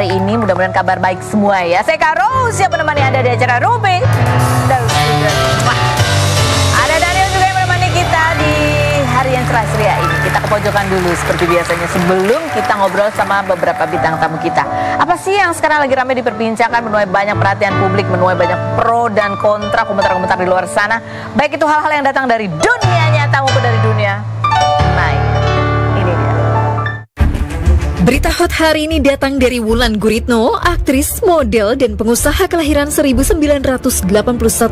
hari ini. Mudah-mudahan kabar baik semua ya. Saya Karo, siap menemani Anda di acara Ruby. Ada Daniel juga yang menemani kita di hari yang cerah ceria ini. Kita ke pojokan dulu seperti biasanya sebelum kita ngobrol sama beberapa bintang tamu kita. Apa sih yang sekarang lagi ramai diperbincangkan, menuai banyak perhatian publik, menuai banyak pro dan kontra, komentar-komentar di luar sana. Baik itu hal-hal yang datang dari dunia nyata maupun dari dunia maya. Ini dia. Berita hot hari ini datang dari Wulan Guritno, aktris, model, dan pengusaha kelahiran 1981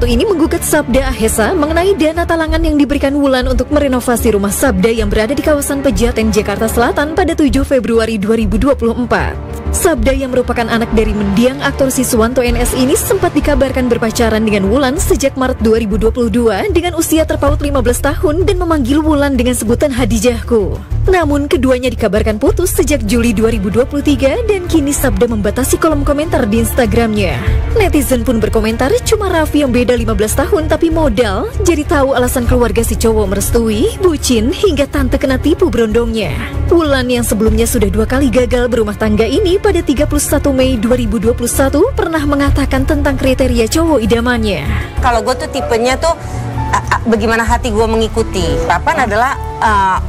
ini menggugat Sabda Ahesa mengenai dana talangan yang diberikan Wulan untuk merenovasi rumah Sabda yang berada di kawasan Pejaten, Jakarta Selatan pada 7 Februari 2024. Sabda yang merupakan anak dari mendiang aktor Siswanto NS ini sempat dikabarkan berpacaran dengan Wulan sejak Maret 2022 dengan usia terpaut 15 tahun dan memanggil Wulan dengan sebutan Hadijahku. Namun keduanya dikabarkan putus sejak Juli 2023 dan kini Sabda membatasi kolom komentar di Instagramnya. Netizen pun berkomentar, cuma Raffi yang beda 15 tahun tapi modal, jadi tahu alasan keluarga si cowok merestui, bucin, hingga tante kena tipu berondongnya. Wulan yang sebelumnya sudah 2 kali gagal berumah tangga ini pada 31 Mei 2021 pernah mengatakan tentang kriteria cowok idamannya. Kalau gue tuh tipenya tuh bagaimana hati gue mengikuti. Papan adalah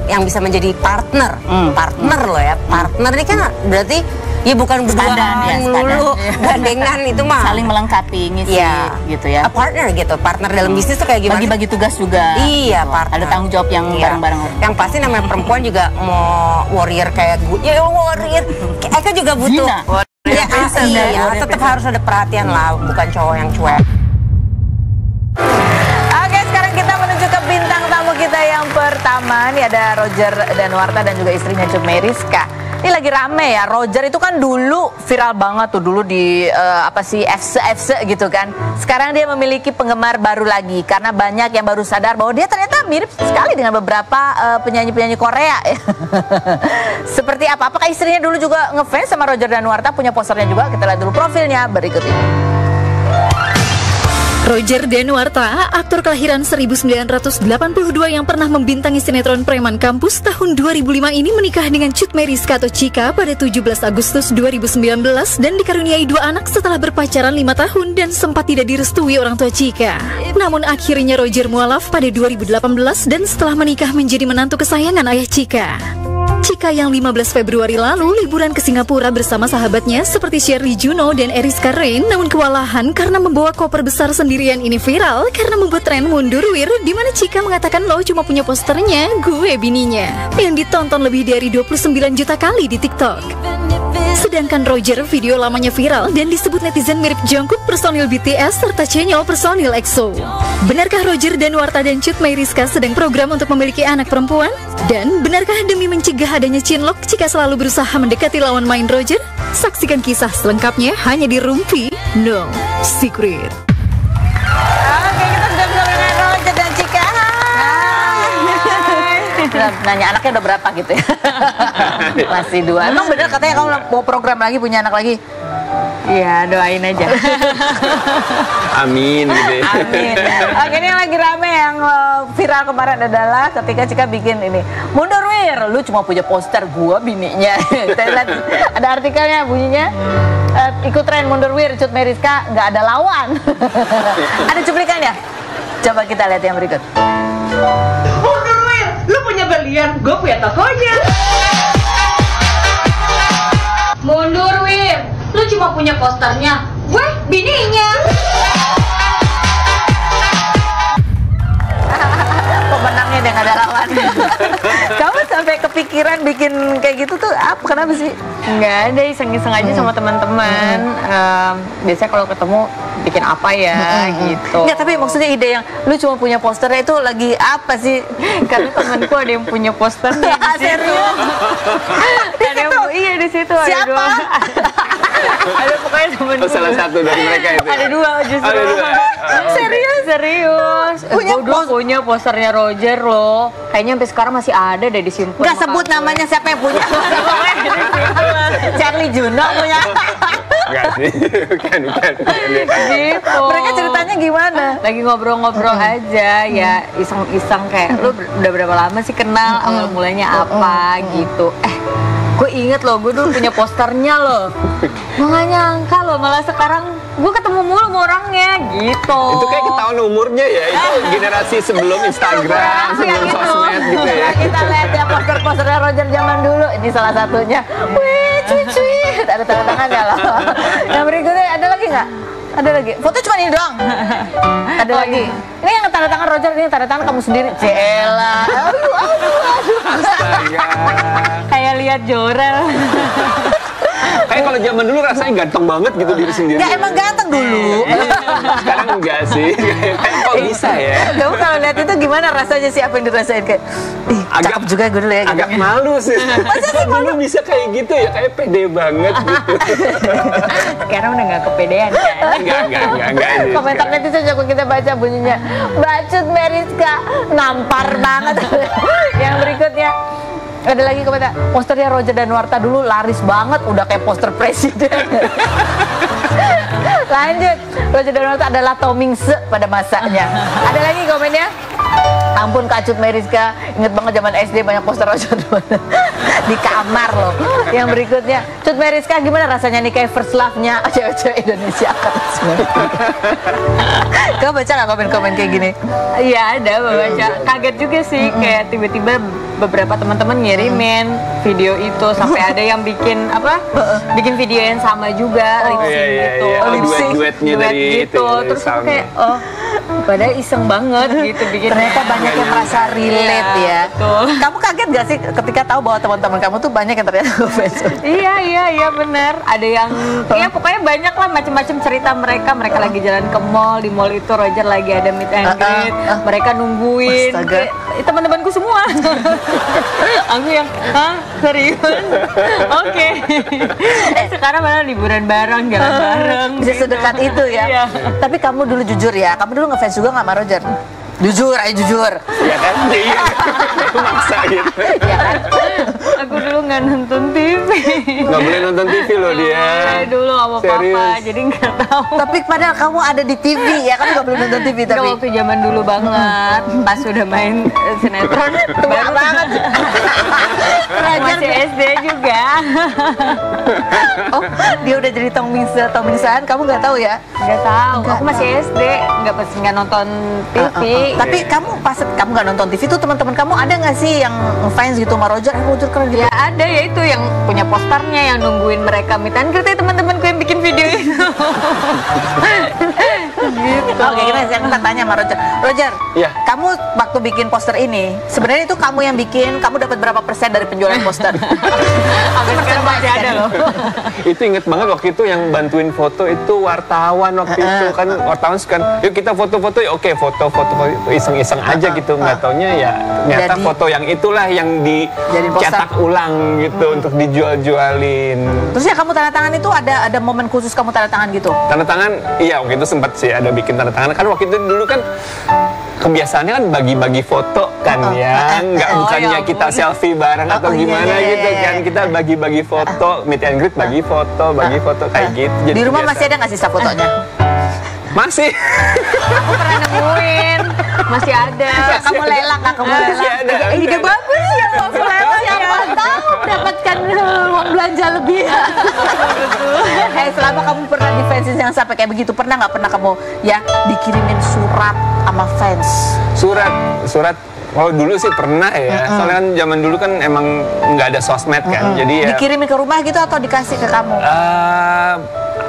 yang bisa menjadi partner. Partner loh ya. Partner ini kan berarti ya bukan berduaan melulu, gandengan itu mah saling melengkapi, ngisi gitu ya. A partner gitu. Partner dalam bisnis tuh kayak gimana? Bagi-bagi tugas juga. Iya, partner. Ada tanggung jawab yang bareng-bareng. Yang pasti namanya perempuan juga mau warrior kayak gue. Ya warrior. Eka juga butuh. Ya, iya, tetap harus ada perhatian lah, bukan cowok yang cuek. Kita yang pertama nih ada Roger Danuarta dan juga istrinya Cut Meyriska. Ini lagi rame ya. Roger itu kan dulu viral banget tuh dulu di FC gitu kan. Sekarang dia memiliki penggemar baru lagi karena banyak yang baru sadar bahwa dia ternyata mirip sekali dengan beberapa penyanyi-penyanyi Korea. Seperti apa? Apakah istrinya dulu juga ngefans sama Roger Danuarta? Punya posternya juga. Kita lihat dulu profilnya berikut ini. Roger Danuarta, aktor kelahiran 1982 yang pernah membintangi sinetron Preman Kampus tahun 2005 ini menikah dengan Cut Meyriska atau Cika pada 17 Agustus 2019 dan dikaruniai 2 anak setelah berpacaran 5 tahun dan sempat tidak direstui orang tua Cika. Namun akhirnya Roger mualaf pada 2018 dan setelah menikah menjadi menantu kesayangan ayah Cika. Cika yang 15 Februari lalu liburan ke Singapura bersama sahabatnya seperti Shirley Juno dan Eriska Rein, namun kewalahan karena membawa koper besar sendirian ini viral karena membuat tren mundur wir, di mana Cika mengatakan lo cuma punya posternya, gue bininya, yang ditonton lebih dari 29 juta kali di TikTok. Sedangkan Roger video lamanya viral dan disebut netizen mirip Jungkook personil BTS serta Chanyeol personil EXO. Benarkah Roger Danuarta dan Cut Meyriska sedang program untuk memiliki anak perempuan? Dan benarkah demi mencegah adanya cinlok Cika selalu berusaha mendekati lawan main Roger? Saksikan kisah selengkapnya hanya di Rumpi No Secret. Oke, kita sudah bersama dengan Roger dan Cika. Nanya anaknya udah berapa gitu ya? Masih 2. Emang bener katanya kamu mau program lagi, punya anak lagi? Iya, doain aja. Amin gitu ya. Amin. Oke, ini yang lagi rame yang viral kemarin adalah ketika Cika bikin ini. Mundur wir, lu cuma punya poster, gua bininya. Kita lihat ada artikelnya bunyinya. Ikut tren mundur wir, Cut Meyriska nggak ada lawan. Ada cuplikannya. Coba kita lihat yang berikut. Mundur wir, lu punya berlian, gue punya tokonya. Mundur wir, lu cuma punya posternya, gue bininya. Pemenangnya dia nggak ada lawan. Kamu sampai kepikiran bikin kayak gitu tuh apa? Kenapa sih? Nggak ada, iseng-iseng aja sama teman-teman. Biasanya kalau ketemu bikin apa ya gitu. Nggak, tapi maksudnya ide yang lu cuma punya posternya itu lagi apa sih? Karena temanku ada yang punya posternya di situ. Serius? Ada yang, iya di situ ada Siapa? 2. Ada pokoknya temanku. Oh, salah satu dari mereka itu. Ada 2 justru. Ada 2. Serius? Serius. Punya posternya Roger loh. Kayaknya sampai sekarang masih ada deh disimpan. Nggak sebut namanya siapa yang punya? Charlie Juno punya. Enggak sih, bukan. Gitu. Mereka ceritanya gimana? Lagi ngobrol-ngobrol aja ya, iseng-iseng kayak lu udah berapa lama sih kenal, awal mulanya apa gitu. Gue inget loh, gue dulu punya posternya loh. Nggak nyangka loh, malah sekarang gue ketemu mulu sama orangnya gitu. Itu kayak ketahuan umurnya ya, itu generasi sebelum Instagram, sebelum sosmed gitu ya. Kita lihat ya poster-posternya Roger zaman dulu. Ini salah satunya. Wih, cuci. Ada tanda tangannya loh. Yang berikutnya ada lagi nggak? Ada lagi. Foto cuma ini doang. Ada lagi. Ini yang tanda tangan Roger, ini tanda tangan kamu sendiri. Cela. Aduh. Astaga. Kayak lihat Jorel. Kayak kalau zaman dulu rasanya ganteng banget gitu diri sendiri. Nggak, emang ganteng dulu. Sekarang enggak sih. Kayak kok bisa ya? Kamu kalau lihat itu gimana rasanya sih, apa yang dirasain kayak, ih, cakep juga gue dulu ya. Agak malu sih. Masa sih malu bisa kayak gitu ya? Kayak pede banget gitu. Sekarang udah nggak kepedean kan? Enggak. Komentar netizen juga kita baca bunyinya, bacot Meriska, nampar banget. Yang berikutnya ada lagi komentar, posternya Roger Danuarta dulu laris banget, udah kayak poster presiden. Lanjut, Roger Danuarta adalah Tomingse pada masanya. Ada lagi komennya, ampun Kak Cut Meriska, inget banget zaman SD banyak poster Roger Danuarta di kamar loh. Yang berikutnya, Cut Meriska gimana rasanya nih kayak first love-nya cewek-cewek Indonesia? Kau baca nggak komen-komen kayak gini? Iya ada baca. Kaget juga sih, kayak tiba-tiba beberapa teman-teman ngirimin video itu, sampai ada yang bikin bikin video yang sama juga, lip sync gitu. Duetnya Duet dari gitu. itu. Terus aku kayak padahal iseng banget gitu bikin. Ternyata banyak yang merasa relate ya. Betul. Kamu kaget gak sih ketika tahu bahwa teman-teman kamu tuh banyak yang ternyata ngefans? Iya benar. Ada yang ya pokoknya banyak lah macam-macam cerita mereka. Mereka lagi jalan ke mall, di mall itu Roger lagi ada meet and greet. Mereka nungguin. Astaga. Teman-temanku semua. Aku yang, serius? Oke. Sekarang malah liburan bareng, jalan bareng. Bisa sedekat itu ya. Iya. Tapi kamu dulu jujur ya, kamu dulu ngefans juga nggak sama Roger? Jujur, ayo jujur. Ya kan? Iya. Itu maksa gitu. Ya kan? Aku dulu nggak nonton TV. Nggak boleh nonton TV loh dia. Dulu sama Serius? papa, jadi nggak tahu. Tapi padahal kamu ada di TV ya, kamu nggak boleh nonton TV Nggak, tapi. waktu zaman dulu banget, pas udah main sinetron, baru banget. Masih SD juga. Oh, dia udah jadi Tomingsean, kamu nggak tahu ya? Nggak tahu. Aku masih SD, nggak nonton TV. Tapi kamu nggak nonton TV tuh, teman-teman kamu ada nggak sih yang fans gitu sama Roger? Roger keren gitu. Ya ada, ya itu yang punya posternya, yang nungguin mereka meet and greet, teman-temanku yang bikin video itu. Gitu. Oke, kita tanya sama Roger. Roger, Iya. kamu waktu bikin poster ini, sebenarnya itu kamu yang bikin, kamu dapat berapa persen dari penjualan poster? Sampai sekarang masih ada loh. Itu inget banget waktu itu yang bantuin foto itu wartawan waktu itu kan, wartawan suka yuk kita foto-foto, ya oke foto iseng-iseng aja gitu, nggak taunya ya ternyata Jadi- foto yang itulah yang Jadi poster. dicetak ulang gitu untuk dijual-jualin. Terus ya kamu tanda tangan itu ada momen khusus kamu tanda tangan gitu? Tanda tangan, iya waktu itu sempat sih ada bikin tanda tangan, kan waktu itu dulu kan kebiasaannya kan bagi-bagi foto kan ya, nggak bukannya ya kita selfie bareng atau iya, gimana iya, gitu iya, kan, iya. kita bagi-bagi foto, meet and greet bagi foto kayak gitu. Jadi Di rumah kebiasaan. masih ada nggak sisa fotonya? Masih. Aku pernah nemuin, masih ada. Kamu lelang nggak? Kamu Masih lelang? ada. Ide bagus ya, kamu lelang. Siapa tahu mendapatkan uang belanja lebih. Selama kamu pernah di fans yang sampai kayak begitu, pernah nggak kamu ya dikirimin surat sama fans? Surat kalau dulu sih pernah ya, soalnya kan zaman dulu kan emang nggak ada sosmed kan, jadi ya Dikirimin ke rumah gitu atau dikasih ke kamu?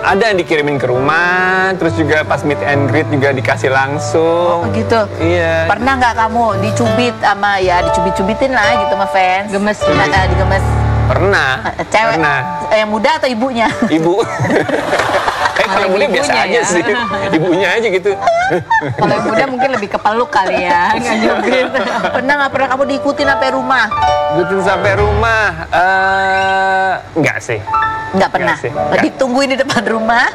ada yang dikirimin ke rumah, terus juga pas meet and greet juga dikasih langsung. Begitu. Iya. Pernah nggak kamu dicubit sama ya dicubit-cubitin lah gitu sama fans? Gemes. Digemes. Pernah. Cewek. Pernah. Yang muda atau ibunya? Ibu. Kalau yang muda biasa ibunya aja ya. sih. Ibunya aja gitu. Kalau yang muda mungkin lebih kepeluk kali ya, nggak nyubit. Pernah kamu diikutin sampai rumah? Ikutin sampai rumah. Enggak sih. Nggak pernah. sih, nggak. Ditungguin di depan rumah.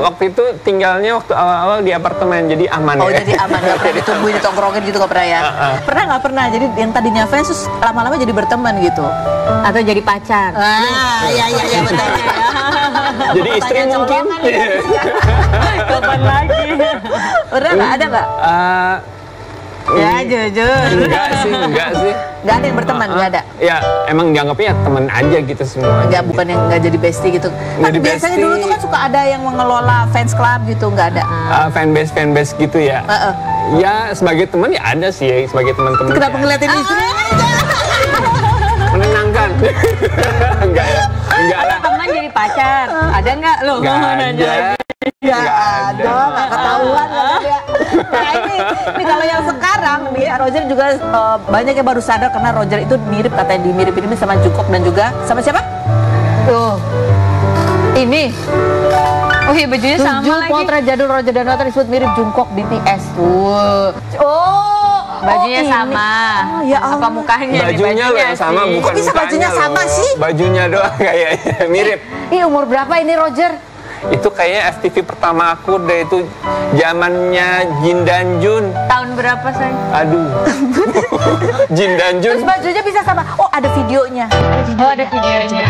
Waktu itu tinggalnya waktu awal-awal di apartemen, jadi aman Oh ya. jadi aman, nggak pernah ditungguin, ditongkrongin gitu nggak pernah ya? Pernah nggak pernah? Jadi yang tadinya fans terus lama-lama jadi berteman gitu. Atau jadi pacar. Iya betul. Jadi istri mungkin. Kapan lagi? Pernah nggak? Ada nggak? Ya jujur. Enggak sih. Nggak ada yang berteman, nggak ada. Ya emang dianggapnya teman aja gitu semua. Nggak, bukan yang nggak jadi bestie gitu. Kan Jadi biasanya bestie. dulu tuh kan suka ada yang mengelola fans club gitu, nggak ada. Fanbase gitu ya. Ya sebagai teman ya ada sih ya, sebagai teman-teman. Kenapa ngeliatin istri? Menenangkan. Enggak ya. Enggak lah. Teman jadi pacar, ada nggak lo? Enggak ada. Nggak ada, nggak ketahuan kan dia. Nah ini kalau yang sekarang nih, Roger juga banyak yang baru sadar karena Roger itu mirip, katanya dimirip-miripin sama Jungkook dan juga sama siapa? Tuh, ini. Oh iya bajunya sama 7 lagi. potret jadul Roger Danwata disebut mirip Jungkook BTS. Bajunya ini. sama. Oh, ya Apa Allah. mukanya? Bajunya loh yang sama, sih. bukan Kok bisa mukanya bajunya loh. sama sih? Bajunya doang kayaknya mirip. Ih, umur berapa ini Roger? Itu kayaknya FTV pertama aku deh, itu zamannya Jin dan Jun. Tahun berapa sayang? Aduh. Jin dan Jun. Terus bajunya bisa sama. Oh, ada videonya. Oh ada videonya.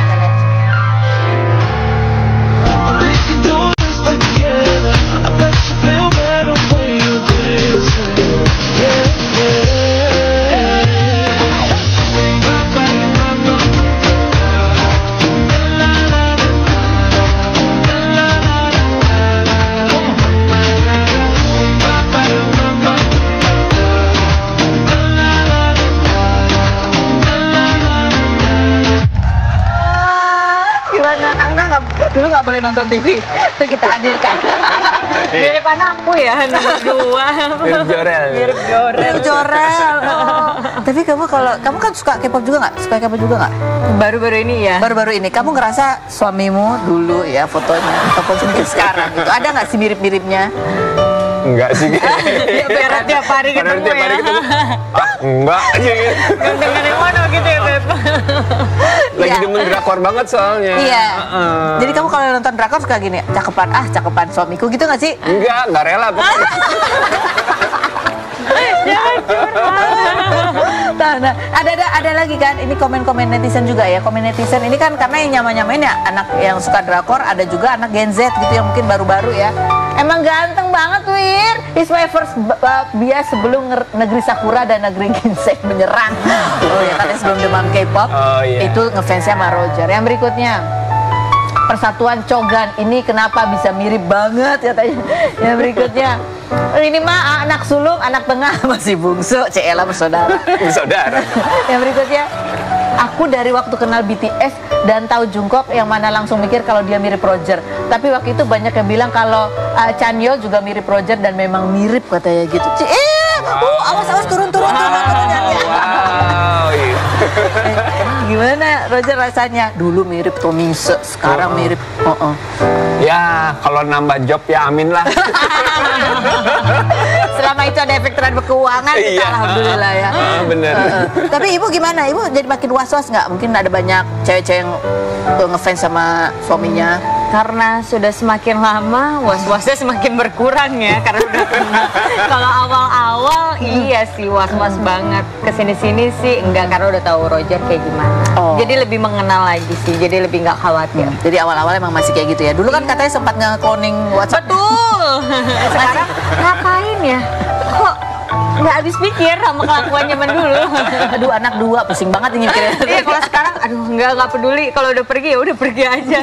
Gimana? Anda dulu nggak boleh nonton TV. Itu kita hadirkan. Mirip anakku ya, nomor 2. Mirip Jorel. Mirip Jorel. Jorel. Tapi kamu kan suka K-pop juga nggak? Suka K-pop juga nggak? Baru-baru ini ya. Baru-baru ini kamu ngerasa suamimu dulu ya fotonya ataupun mungkin sekarang gitu, ada nggak sih mirip-miripnya? Enggak sih. Ya biar tiap hari Padahal ketemu tiap hari ya. ketemu. Ah, enggak aja gitu. Gantengan yang mana gitu ya Beb. Lagi Iya. demen drakor banget soalnya. Iya. Heeh. Jadi kamu kalau nonton drakor suka gini, cakepan suamiku gitu nggak sih? Enggak rela pokoknya. Nah, ada lagi kan, ini komen-komen netizen juga ya. Komen netizen ini kan karena yang nyamain ya anak yang suka drakor, ada juga anak Gen Z gitu yang mungkin baru-baru ya. Emang ganteng banget Wir. It's my first bias sebelum negeri Sakura dan negeri Ginseng menyerang. Oh ya kan sebelum demam K-pop. Oh, iya. Itu ngefansnya sama Roger. Yang berikutnya, Persatuan Cogan ini kenapa bisa mirip banget katanya. Yang berikutnya, ini mah anak sulung, anak tengah masih bungsu, Cela bersaudara. Saudara. Yang berikutnya, aku dari waktu kenal BTS dan tahu Jungkook yang mana langsung mikir kalau dia mirip Roger. Tapi waktu itu banyak yang bilang kalau Chanyeol juga mirip Roger dan memang mirip katanya gitu. Awas turun. Wow. Iya. Gimana Roger rasanya? Dulu mirip Tommy Se, sekarang mirip. Ya, kalau nambah job ya amin lah. Selama itu ada efek terhadap keuangan, kita Iya. alhamdulillah ya. Bener. Tapi ibu gimana? Ibu jadi makin was-was nggak? Mungkin ada banyak cewek-cewek yang ngefans sama suaminya. Karena sudah semakin lama, was-wasnya semakin berkurang ya. Karena udah kenal. Kalau awal-awal, iya sih was-was banget. Kesini-sini sih enggak, karena udah tahu Roger kayak gimana. Oh. Jadi lebih mengenal lagi sih, jadi lebih nggak khawatir. Jadi awal-awal emang masih kayak gitu ya. Dulu kan katanya sempat nge-cloning WhatsApp. Betul. Sekarang ngapain ya? Kok nggak habis pikir sama kelakuan zaman dulu? Aduh, anak dua pusing banget ini mikirnya. Iya, kalau sekarang aduh nggak peduli, kalau udah pergi ya udah pergi aja.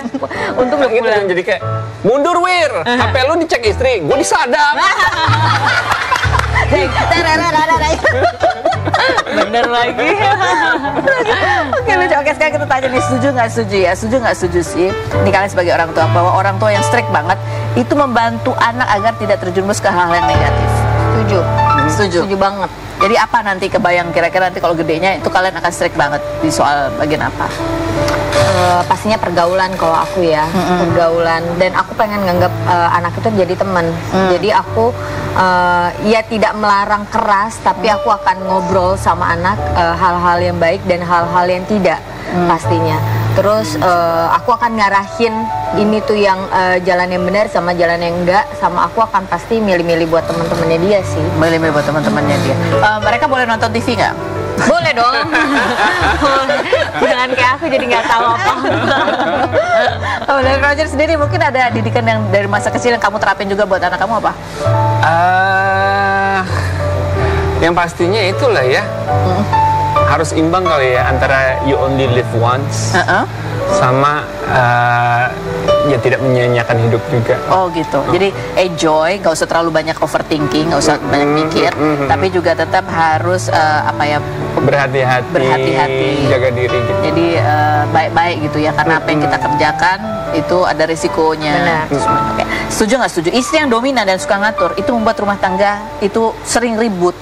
Untung nggak Gitu pulang. kan, jadi kayak mundur Wir, HP lu dicek istri, gue disadap. Bener lagi. Oke, lucu. Oke, sekarang kita tanya nih, setuju nggak setuju ya? Setuju nggak setuju sih? Ini kalian sebagai orang tua, bahwa orang tua yang strict banget itu membantu anak agar tidak terjerumus ke hal yang negatif. Setuju. Setuju. Setuju banget. Jadi apa nanti kebayang kira-kira nanti kalau gedenya itu kalian akan strict banget di soal bagian apa? Pastinya pergaulan kalau aku ya, pergaulan, dan aku pengen nganggap anak itu jadi teman. Jadi aku ya tidak melarang keras, tapi aku akan ngobrol sama anak hal-hal yang baik dan hal-hal yang tidak pastinya. Terus aku akan ngarahin ini tuh yang jalan yang benar sama jalan yang enggak, sama aku akan pasti milih-milih buat teman-temannya dia sih. Milih-milih buat teman-temannya dia. Mereka boleh nonton TV nggak? Boleh dong. Jangan kayak aku jadi nggak tahu apa-apa. Kalau dari Roger sendiri mungkin ada didikan yang dari masa kecil yang kamu terapin juga buat anak kamu apa? Yang pastinya itulah ya. Harus imbang kali ya antara you only live once sama ya tidak menyanyiakan hidup juga. Oh gitu. Jadi enjoy, nggak usah terlalu banyak overthinking, nggak usah banyak mikir, tapi juga tetap harus berhati-hati, jaga diri gitu. Jadi baik-baik gitu ya, karena apa yang kita kerjakan itu ada risikonya. Benar. Oke. Setuju nggak setuju? Istri yang dominan dan suka ngatur itu membuat rumah tangga itu sering ribut.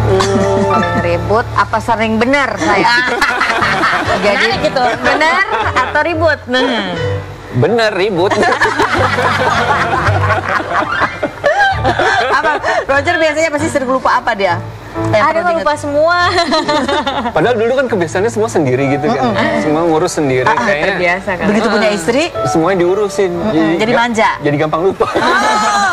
Sering ribut apa sering benar saya? Jadi gitu, benar atau ribut? Bener ribut. Apa? Roger biasanya pasti sering lupa apa dia? Ada nggak lupa semua? Padahal dulu kan kebiasaannya semua sendiri gitu kan. Semua ngurus sendiri kayaknya. Terbiasa kan. Begitu punya istri, Semuanya diurusin. jadi manja. Jadi gampang lupa.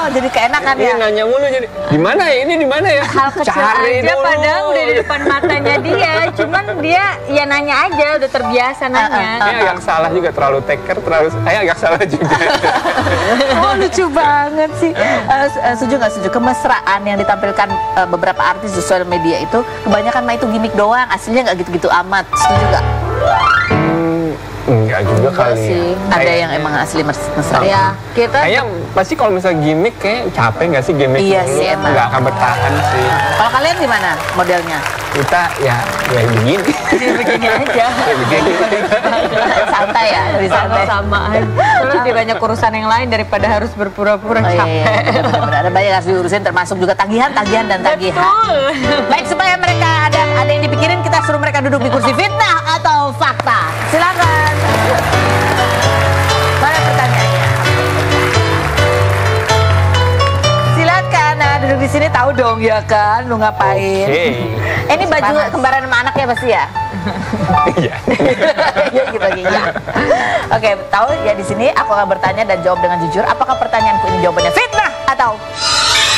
Oh, jadi keenakan Iya ya. nanya mulu jadi di mana ya ini di mana ya? Hal kecil Cari aja dulu. padahal udah di depan matanya dia, cuman dia ya nanya aja, udah terbiasa nanya. Ini agak salah juga, terlalu teker, agak salah juga. Oh, lucu banget sih. Setuju nggak setuju? Kemesraan yang ditampilkan beberapa artis di sosial media itu kebanyakan mah itu gimmick doang, aslinya nggak gitu-gitu amat. Setuju nggak? Enggak juga kali Sih, ya. ada yang emang asli mesra. Ya, kita Kayaknya pasti kalau misalnya gimmick kayak capek nggak sih gimmick Iya dulu? sih, emang. Nggak akan bertahan sih. Kalau kalian gimana modelnya? Kita ya begini. begini aja. Ya begini. Santai ya, lebih santai. Sama-sama aja. Terus dia banyak urusan yang lain daripada harus berpura-pura Oh, iya, capek. benar-benar ada banyak yang harus diurusin, termasuk juga tagihan dan tagihan. Betul. Baik, supaya mereka ada yang dipikirin, kita suruh mereka duduk di kursi fitnah atau fakta. Silakan. Mana pertanyaannya? Silakan. Nah, duduk di sini tahu dong ya kan, lu ngapain? Oke. Ini baju kembaran sama anaknya pasti ya? Iya. Iya gitu lagi ya. Oke, tahu ya di sini aku akan bertanya dan jawab dengan jujur. Apakah pertanyaanku ini jawabannya fitnah atau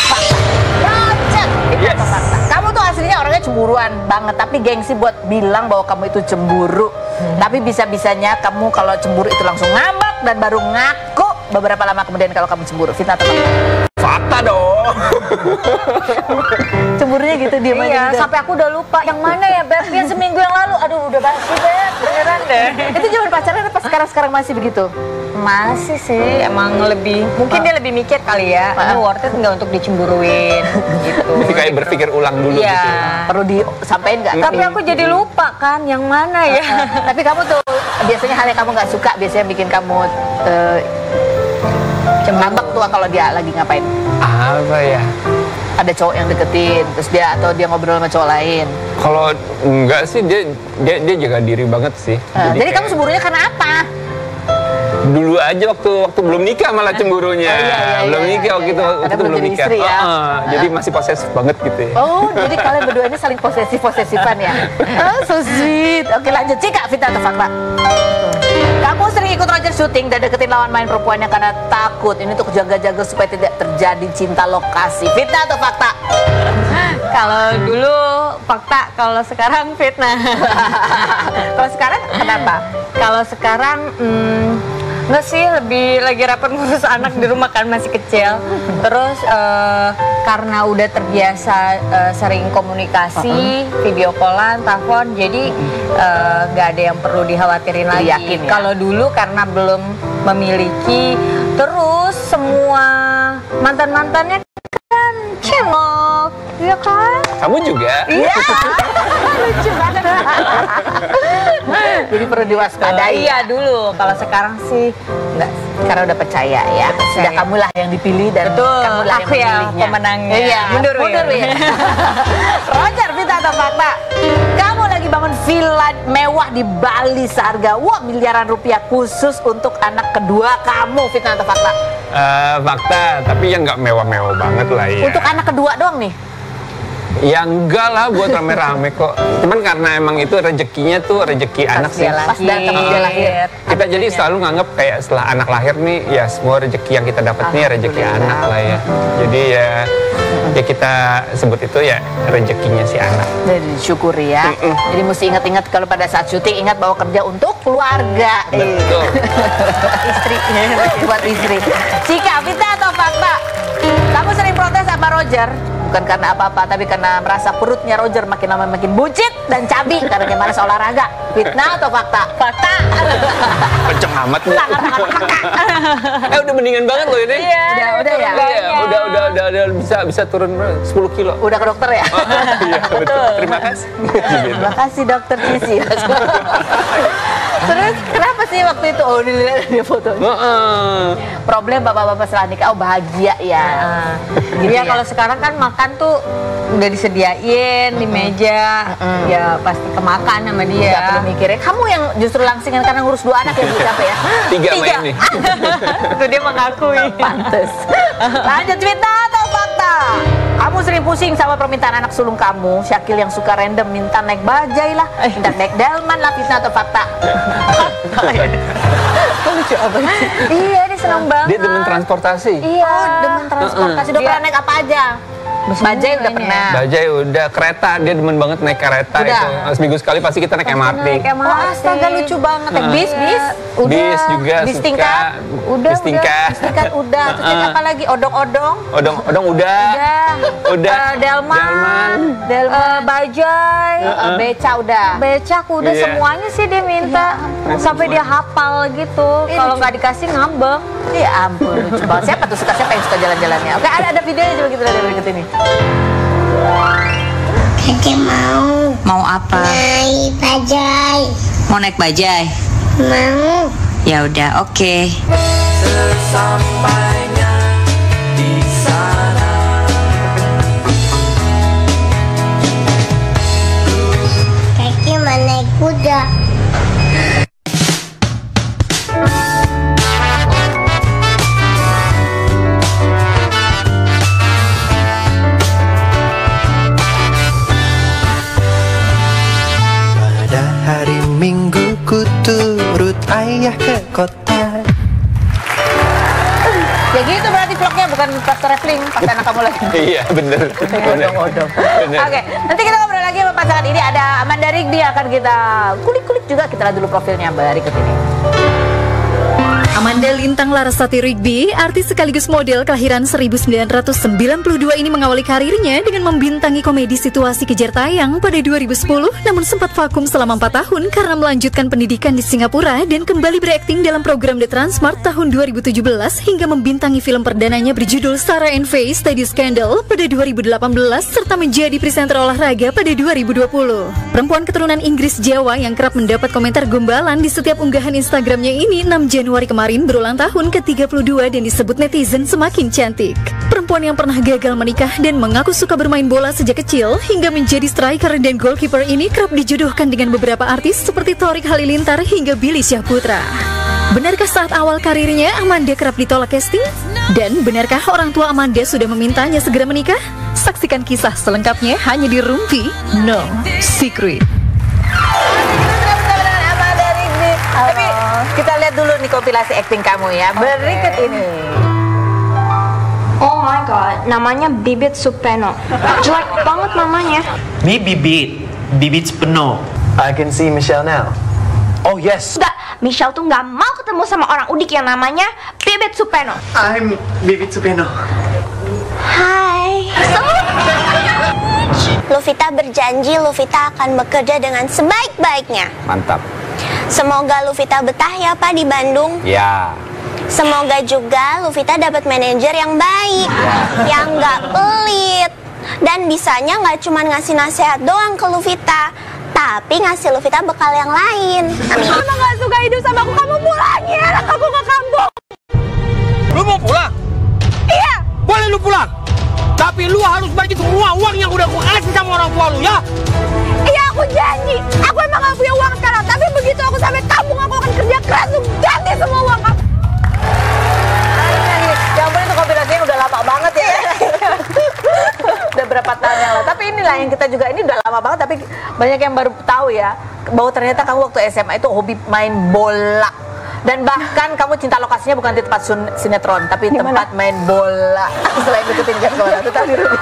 fakta? Roger, fitnah atau fakta? Kamu tuh aslinya orangnya cemburuan banget, tapi gengsi buat bilang bahwa kamu itu cemburu. Tapi bisa-bisanya kamu kalau cemburu itu langsung ngambek dan baru ngaku beberapa lama kemudian kalau kamu cemburu. Fitnah atau fakta? Fakta dong. Cemburunya gitu dia Iya, gitu. sampai aku udah lupa yang mana ya, Beb? Yang seminggu yang lalu. Aduh, udah basi, Beb. Beneran deh. Itu zaman pacaran apa sekarang masih begitu? Masih sih, emang lebih, mungkin dia lebih mikir kali ya, ini worth it nggak untuk dicemburuin gitu. Jadi kayak berpikir ulang dulu Iya. gitu. Perlu disampaikan nggak? Tapi aku jadi lupa kan, yang mana ya? Tapi kamu tuh biasanya hal yang kamu nggak suka biasanya bikin kamu ngambek tuh kalau dia lagi ngapain? Apa ya? Ada cowok yang deketin, terus dia ngobrol sama cowok lain. Kalau enggak sih dia jaga diri banget sih. Jadi kayak kamu cemburunya karena apa? dulu aja waktu belum nikah malah cemburunya. Belum nikah waktu itu belum jadi nikah. istri ya. Jadi masih posesif banget gitu ya. Oh, jadi kalian berdua ini saling posesifan ya? Oh, so sweet. Oke, lanjut. Cika, fitnah atau fakta? Kamu sering ikut Roger syuting dan deketin lawan main perempuannya karena takut. Ini tuh jaga-jaga supaya tidak terjadi cinta lokasi. Fitnah atau fakta? Kalau dulu fakta, kalau sekarang fitnah. Kalau sekarang kenapa? Kalau sekarang nggak sih, lebih lagi repot ngurus anak di rumah kan masih kecil. Terus karena udah terbiasa sering komunikasi, video callan, telepon, jadi nggak ada yang perlu dikhawatirin lagi. Yakin ya? Kalau dulu karena belum memiliki, terus semua mantan-mantannya kan cemok, ya kan? Kamu juga? Iya, lucu banget. Jadi perlu diwaspadai. Iya dulu. Kalau sekarang sih Enggak, karena udah percaya ya. Sudah kamulah yang dipilih dan Betul, kamulah aku yang yang memilihnya. pemenangnya. Iya, Mundur, mundur Wil. ya. Roger, fitnah atau fakta? Kamu lagi bangun villa mewah di Bali seharga miliaran rupiah khusus untuk anak kedua kamu. Fitnah atau fakta? Fakta, tapi yang nggak mewah-mewah banget lah ya. Untuk anak kedua doang nih. Ya enggak lah, buat rame-rame kok. Cuman karena emang itu rezekinya tuh rezeki anak sih. Pas datang dia lahir. Kita jadi selalu nganggep kayak setelah anak lahir nih, ya semua rezeki yang kita dapat nih rezeki anak lah ya. Jadi ya kita sebut itu ya rezekinya si anak. Jadi disyukuri ya. Jadi mesti ingat-ingat kalau pada saat syuting, ingat bahwa kerja untuk keluarga. Betul. Istri, buat istri. Cika, fitnah atau fakta? Kamu sering protes sama Roger, bukan karena apa-apa, tapi karena merasa perutnya Roger makin lama makin buncit dan cabi karena dia malas olahraga. Fitnah atau fakta? Fakta. Kenceng amat nih. Udah mendingan banget loh ini. Iya, udah ya. Udah bisa turun 10 kilo. Udah ke dokter ya? Iya, betul. Terima kasih. Terima kasih dokter Cici. Terus kenapa sih waktu itu? Oh, dilihat dia fotonya. Problem bapak-bapak setelah nikah, oh bahagia ya. Jadi ya kalau sekarang kan makan tuh udah disediain di meja, ya pasti kemakan sama dia. Gak perlu mikirin. Kamu yang justru langsingan karena ngurus 2 anak ya, Bu, capek ya? 3 sama ini. Itu dia mengakui. Pantes. Lanjut, cerita atau fakta? Kamu sering pusing sama permintaan anak sulung kamu. Syakil yang suka random minta naik bajai lah, minta naik delman lah, fitnah atau fakta? Lucu apa sih? Iya, dia senang banget. Dia demen transportasi. Iya. Oh, demen transportasi. Udah pernah naik apa aja? Bajai udah pernah. Bajai udah, kereta dia demen banget naik kereta Udah. itu. Seminggu sekali pasti kita naik MRT. Oh, astaga, lucu banget. Bis. Udah. Bis juga Bis suka. tingkat. Udah. Bis tingkat. Bis tingkat udah. Terus naik apa lagi? Odong-odong. Odong udah. Udah. Delman. Bajai, Beca udah. becak udah, Iya. semuanya sih dia minta. Sampai dia hafal gitu. Ini Kalau lucu. nggak dikasih ngambek. Ya ampun, lucu banget. Siapa tuh siapa yang suka jalan-jalannya? Oke, ada videonya coba kita lihat berikut ini. Dede Mau apa? naik bajai. Mau naik bajai? Mau. Ya udah, oke. Kaki mau naik kuda. Pada hari Minggu ku turut ayah ke kota. Ya gitu berarti vlognya, bukan pas traveling, pakai anak kamu lagi. Iya, bener. Odong-odong. Bener. Oke, nanti kita ngobrol lagi sama pasangan ini. Ada Amanda Rigby yang akan kita kulik-kulik juga. Kita lihat dulu profilnya berikut ini. Amanda Lintang Larasati Rigby, artis sekaligus model kelahiran 1992 ini mengawali karirnya dengan membintangi komedi Situasi Kejar Tayang pada 2010, namun sempat vakum selama 4 tahun karena melanjutkan pendidikan di Singapura dan kembali berakting dalam program The Transmart tahun 2017 hingga membintangi film perdananya berjudul Sarah and Faye Steady Scandal pada 2018 serta menjadi presenter olahraga pada 2020. Perempuan keturunan Inggris Jawa yang kerap mendapat komentar gombalan di setiap unggahan Instagramnya ini 6 Januari kemarin berulang tahun ke-32 dan disebut netizen semakin cantik. Perempuan yang pernah gagal menikah dan mengaku suka bermain bola sejak kecil hingga menjadi striker dan goalkeeper ini kerap dijodohkan dengan beberapa artis seperti Thorik Halilintar hingga Billy Syahputra. Benarkah saat awal karirnya Amanda kerap ditolak casting? Dan benarkah orang tua Amanda sudah memintanya segera menikah? Saksikan kisah selengkapnya hanya di Rumpi No Secret. Tapi kita lihat dulu nih kompilasi acting kamu ya. Berikut ini. Oh my god, namanya Bibit Supeno. Jelek banget namanya. Me Bibit penuh. I can see Michelle now. Oh yes, Enggak, Michelle tuh nggak mau ketemu sama orang udik yang namanya Bibit Supeno. I'm Bibit Supeno. Hai. Luvita berjanji Luvita akan bekerja dengan sebaik-baiknya. Mantap. Semoga Luvita betah ya Pak di Bandung. Ya. Semoga juga Luvita dapat manajer yang baik, yang nggak pelit, dan bisanya nggak cuma ngasih nasihat doang ke Luvita, tapi ngasih Luvita bekal yang lain. Amin. Mama nggak suka hidup sama aku, kamu pulangin anak aku ke kampung. Lu mau pulang? Iya. Boleh lu pulang. Tapi lu harus bagi semua uang yang udah gua kasih sama orang tua lu ya. Iya, aku janji. Aku emang gak punya uang sekarang, tapi begitu aku sampai kampung aku akan kerja keras untuk ganti semua uang kamu. Ya ampun, itu kompilasinya udah lama banget ya. Udah berapa tahun yang lalu. Tapi inilah yang kita juga, ini udah lama banget tapi banyak yang baru tahu ya bahwa ternyata kamu waktu SMA itu hobi main bola. Dan bahkan kamu cinta lokasinya bukan di tempat sinetron, tapi tempat main bola. Selain deketin Jack Cora, tetap di Rumpi.